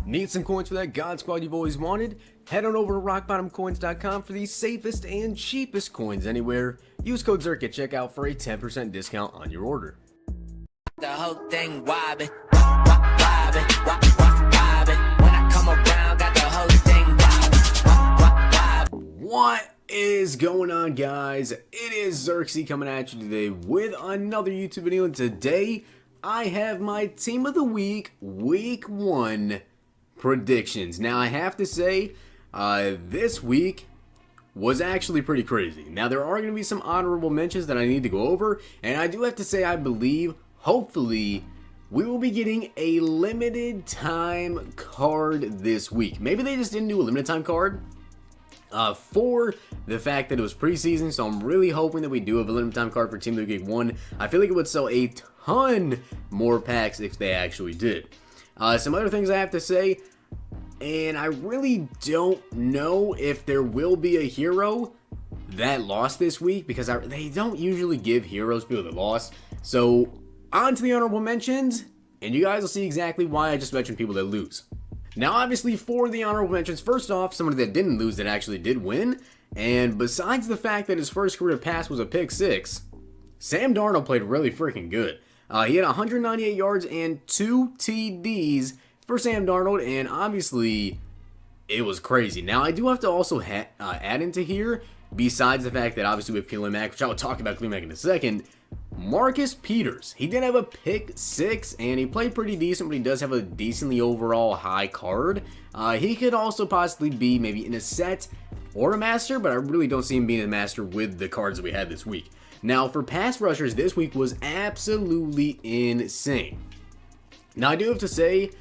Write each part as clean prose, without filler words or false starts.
Need some coins for that God Squad you've always wanted? Head on over to rockbottomcoins.com for the safest and cheapest coins anywhere. Use code Zirksee at checkout for a 10% discount on your order. The whole thing wobbin', wobbin', wobbin'. When I come around, got the whole thing wobbin'. What is going on, guys? It is Zirksee coming at you today with another YouTube video, and today I have my Team of the Week, Week 1 predictions. Now, I have to say, this week was actually pretty crazy. Now, there are going to be some honorable mentions that I need to go over, and I do have to say, I believe, hopefully, we will be getting a limited time card this week. Maybe they just didn't do a limited time card for the fact that it was preseason, so I'm really hoping that we do have a limited time card for Team of the Week 1. I feel like it would sell a ton more packs if they actually did. Some other things I have to say, and I really don't know if there will be a hero that lost this week, because they don't usually give heroes people that lost. So on to the honorable mentions, and you guys will see exactly why I just mentioned people that lose. Now, obviously, for the honorable mentions, first off, somebody that didn't lose that actually did win, and besides the fact that his first career pass was a pick 6, Sam Darnold played really freaking good. He had 198 yards and 2 TDs for Sam Darnold, and obviously, it was crazy. Now, I do have to also add into here, besides the fact that obviously we have Khalil Mack, which I will talk about Khalil Mack in a second, Marcus Peters. He did have a pick 6, and he played pretty decent, but he does have a decently overall high card. He could also possibly be maybe in a set or a master, but I really don't see him being a master with the cards that we had this week. Now, for pass rushers, this week was absolutely insane. Now, I do have to say,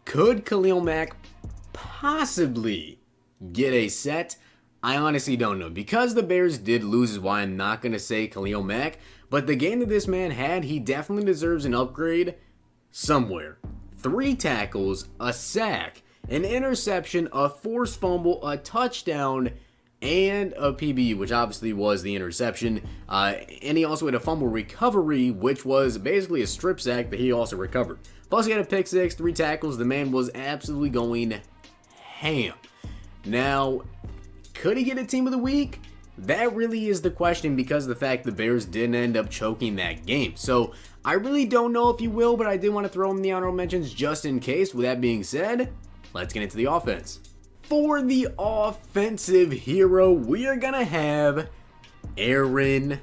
could Khalil Mack possibly get a set? I honestly don't know. Because the Bears did lose is why I'm not going to say Khalil Mack. But the game that this man had, he definitely deserves an upgrade somewhere. 3 tackles, a sack, an interception, a forced fumble, a touchdown, and a PBU, which obviously was the interception. And he also had a fumble recovery, which was basically a strip sack that he also recovered. Plus, he had a pick 6, 3 tackles. The man was absolutely going ham. Now, could he get a Team of the Week? That really is the question, because of the fact the Bears didn't end up choking that game. So, I really don't know if he will, but I did want to throw him in the honorable mentions just in case. With that being said, let's get into the offense. For the offensive hero, we are going to have Aaron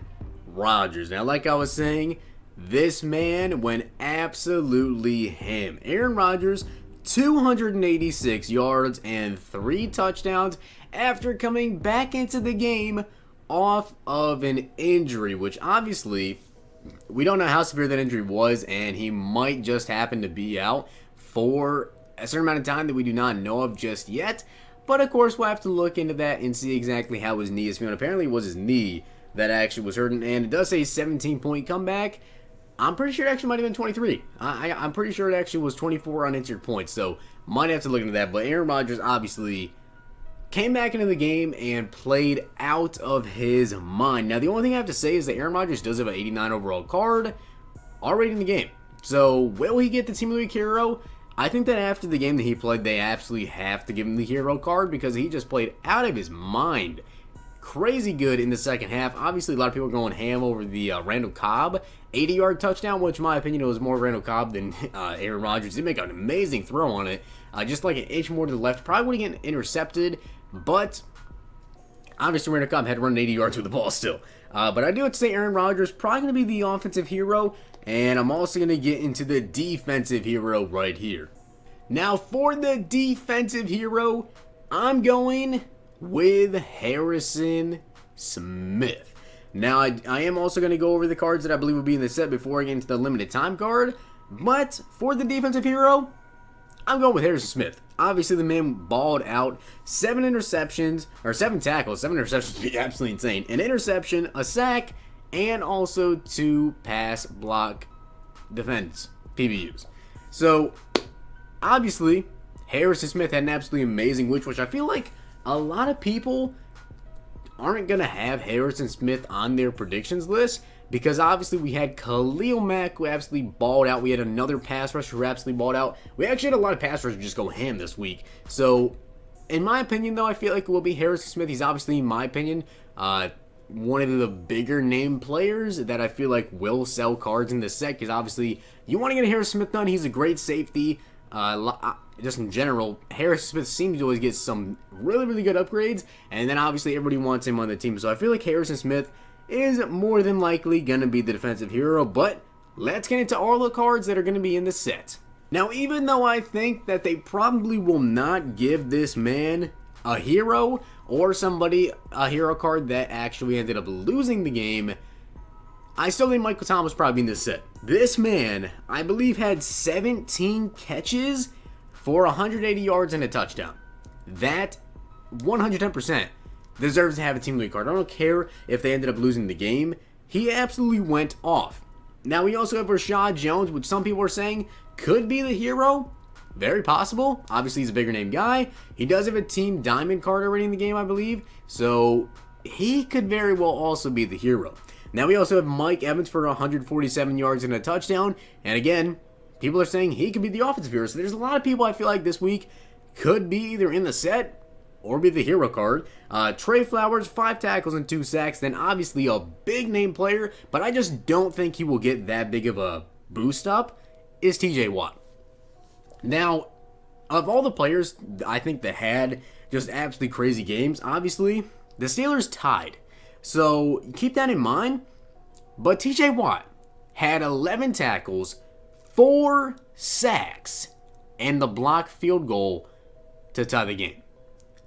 Rodgers. Now, like I was saying, this man went absolutely ham. Aaron Rodgers, 286 yards and 3 touchdowns after coming back into the game off of an injury, which obviously we don't know how severe that injury was, and he might just happen to be out for a certain amount of time that we do not know of just yet. But of course, we'll have to look into that and see exactly how his knee is feeling. Apparently, it was his knee that actually was hurting, and it does say 17-point comeback. I'm pretty sure it actually might have been 23. I'm pretty sure it actually was 24 uninjured points, so might have to look into that. But Aaron Rodgers obviously came back into the game and played out of his mind. Now, the only thing I have to say is that Aaron Rodgers does have an 89 overall card already in the game. So, will he get the Team of the Week hero? I think that after the game that he played, they absolutely have to give him the hero card, because he just played out of his mind. Crazy good in the second half. Obviously, a lot of people are going ham over the Randall Cobb 80-yard touchdown, which in my opinion, it was more Randall Cobb than Aaron Rodgers. He did make an amazing throw on it. Just like an inch more to the left. Probably would have gotten intercepted, but obviously Randall Cobb had to run 80 yards with the ball still. But I do have to say Aaron Rodgers probably going to be the offensive hero, and I'm also going to get into the defensive hero right here. Now, for the defensive hero, I'm going with Harrison Smith. Now, I am also going to go over the cards that I believe will be in the set before I get into the limited time card. But for the defensive hero, I'm going with Harrison Smith. Obviously, the man balled out. 7 interceptions, or 7 tackles. 7 interceptions would be absolutely insane. An interception, a sack, and also 2 pass block defense, PBUs. So, obviously, Harrison Smith had an absolutely amazing week, which I feel like a lot of people aren't going to have Harrison Smith on their predictions list because obviously we had Khalil Mack who absolutely balled out. We had another pass rusher who absolutely balled out. We actually had a lot of pass rushers just go ham this week. So, in my opinion, though, I feel like it will be Harrison Smith. He's obviously, in my opinion, one of the bigger name players that I feel like will sell cards in this set, because obviously you want to get a Harrison Smith done. He's a great safety. Just in general, Harrison Smith seems to always get some really, really good upgrades, and then obviously everybody wants him on the team. So I feel like Harrison Smith is more than likely going to be the defensive hero, but let's get into all the cards that are going to be in the set. Now, even though I think that they probably will not give this man a hero or somebody a hero card that actually ended up losing the game, I still think Michael Thomas probably in this set. This man, I believe, had 17 catches for 180 yards and a touchdown. That 110% deserves to have a team of the week card. I don't care if they ended up losing the game. He absolutely went off. Now, we also have Rashad Jones, which some people are saying could be the hero. Very possible. Obviously, he's a bigger name guy. He does have a Team Diamond card already in the game, I believe. So, he could very well also be the hero. Now, we also have Mike Evans for 147 yards and a touchdown. And again, people are saying he could be the offensive hero. So, there's a lot of people I feel like this week could be either in the set or be the hero card. Trey Flowers, 5 tackles and 2 sacks. Then, obviously, a big name player, but I just don't think he will get that big of a boost up, is TJ Watt. Now, of all the players I think that had just absolutely crazy games, obviously, the Steelers tied. So, keep that in mind. But TJ Watt had 11 tackles, 4 sacks, and the blocked field goal to tie the game.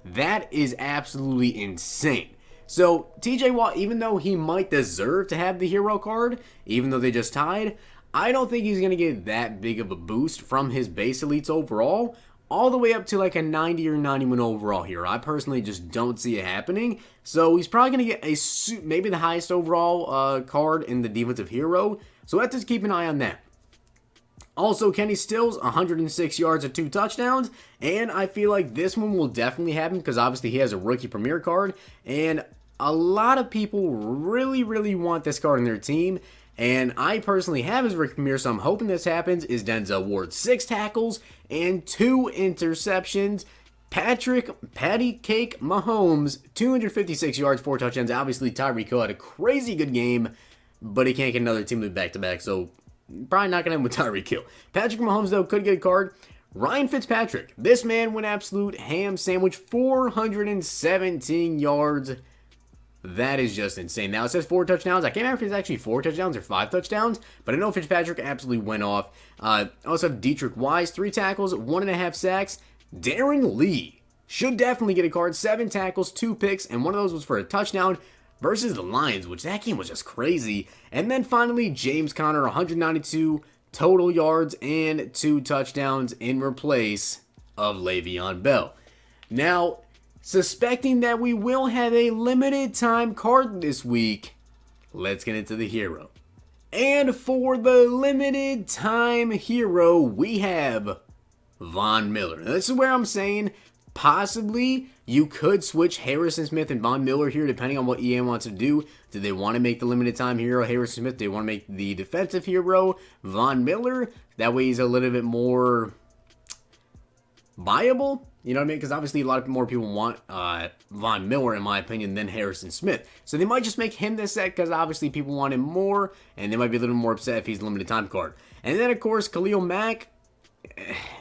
That is absolutely insane. So, TJ Watt, even though he might deserve to have the hero card, even though they just tied, I don't think he's going to get that big of a boost from his base elites overall, all the way up to like a 90 or 91 overall hero. I personally just don't see it happening. So he's probably going to get maybe the highest overall card in the defensive hero. So let's just keep an eye on that. Also, Kenny Stills, 106 yards and 2 touchdowns. And I feel like this one will definitely happen because obviously he has a rookie premier card. And a lot of people really, really want this card in their team. And I personally have his rookie premier, so I'm hoping this happens. Is Denzel Ward, 6 tackles and 2 interceptions. Patty Cake Mahomes, 256 yards, 4 touchdowns. Obviously, Tyreek Hill had a crazy good game, but he can't get another team with back-to-back, so probably not going to end with Tyreek Hill. Patrick Mahomes, though, could get a card. Ryan Fitzpatrick, this man went absolute ham sandwich, 417 yards. That is just insane. Now, it says 4 touchdowns. I can't remember if it's actually 4 touchdowns or 5 touchdowns, but I know Fitzpatrick absolutely went off. Also have Dietrich Wise, 3 tackles, 1.5 sacks. Darren Lee should definitely get a card. 7 tackles, 2 picks, and one of those was for a touchdown versus the Lions, which that game was just crazy. And then finally, James Conner, 192 total yards and 2 touchdowns in replace of Le'Veon Bell. Now, suspecting that we will have a limited time card this week, let's get into the hero. And for the limited time hero, we have Von Miller. Now, this is where I'm saying possibly you could switch Harrison Smith and Von Miller here depending on what EA wants to do. Do they want to make the limited time hero Harrison Smith? Do they want to make the defensive hero Von Miller? That way he's a little bit more viable. You know what I mean? Because obviously a lot more people want Von Miller, in my opinion, than Harrison Smith. So they might just make him this set because obviously people want him more, and they might be a little more upset if he's a limited time card. And then, of course, Khalil Mack.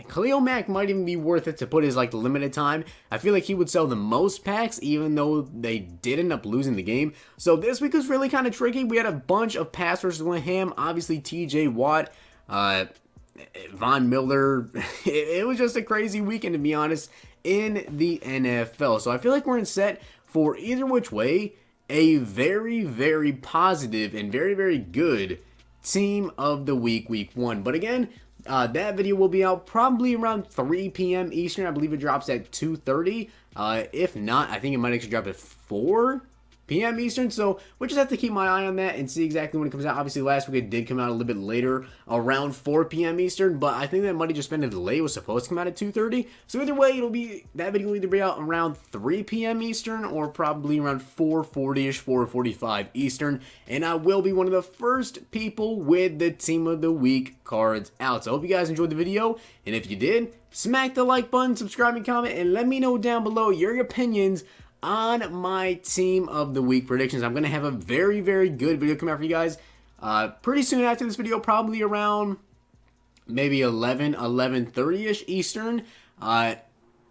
Khalil Mack might even be worth it to put as like the limited time. I feel like he would sell the most packs, even though they did end up losing the game. So this week was really kind of tricky. We had a bunch of pass rushers with him. Obviously, TJ Watt, Von Miller. It was just a crazy weekend, to be honest, in the NFL. So I feel like we're in set for either which way a very, very positive and very, very good team of the week 1. But again, that video will be out probably around 3 p.m. Eastern. I believe it drops at 2:30. If not, I think it might actually drop at 4 p.m. Eastern, so we'll just have to keep my eye on that and see exactly when it comes out. Obviously, last week it did come out a little bit later, around 4 p.m. Eastern, but I think that might have just been a delay. It was supposed to come out at 2:30, so either way, that video will either be out around 3 p.m. Eastern or probably around 4:40ish, 4:45 Eastern, and I will be one of the first people with the Team of the Week cards out. So I hope you guys enjoyed the video, and if you did, smack the like button, subscribe and comment, and let me know down below your opinions on my Team of the Week predictions. I'm going to have a very, very good video come out for you guys pretty soon after this video, probably around maybe 11:30ish Eastern,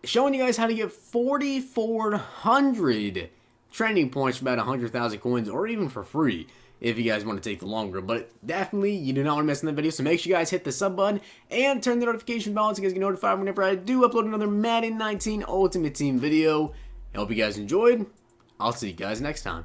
showing you guys how to get 4,400 trending points for about 100,000 coins, or even for free if you guys want to take the longer. But definitely, you do not want to miss in the video, so make sure you guys hit the sub button and turn the notification bell so you guys get notified whenever I do upload another Madden 19 Ultimate Team video. I hope you guys enjoyed. I'll see you guys next time.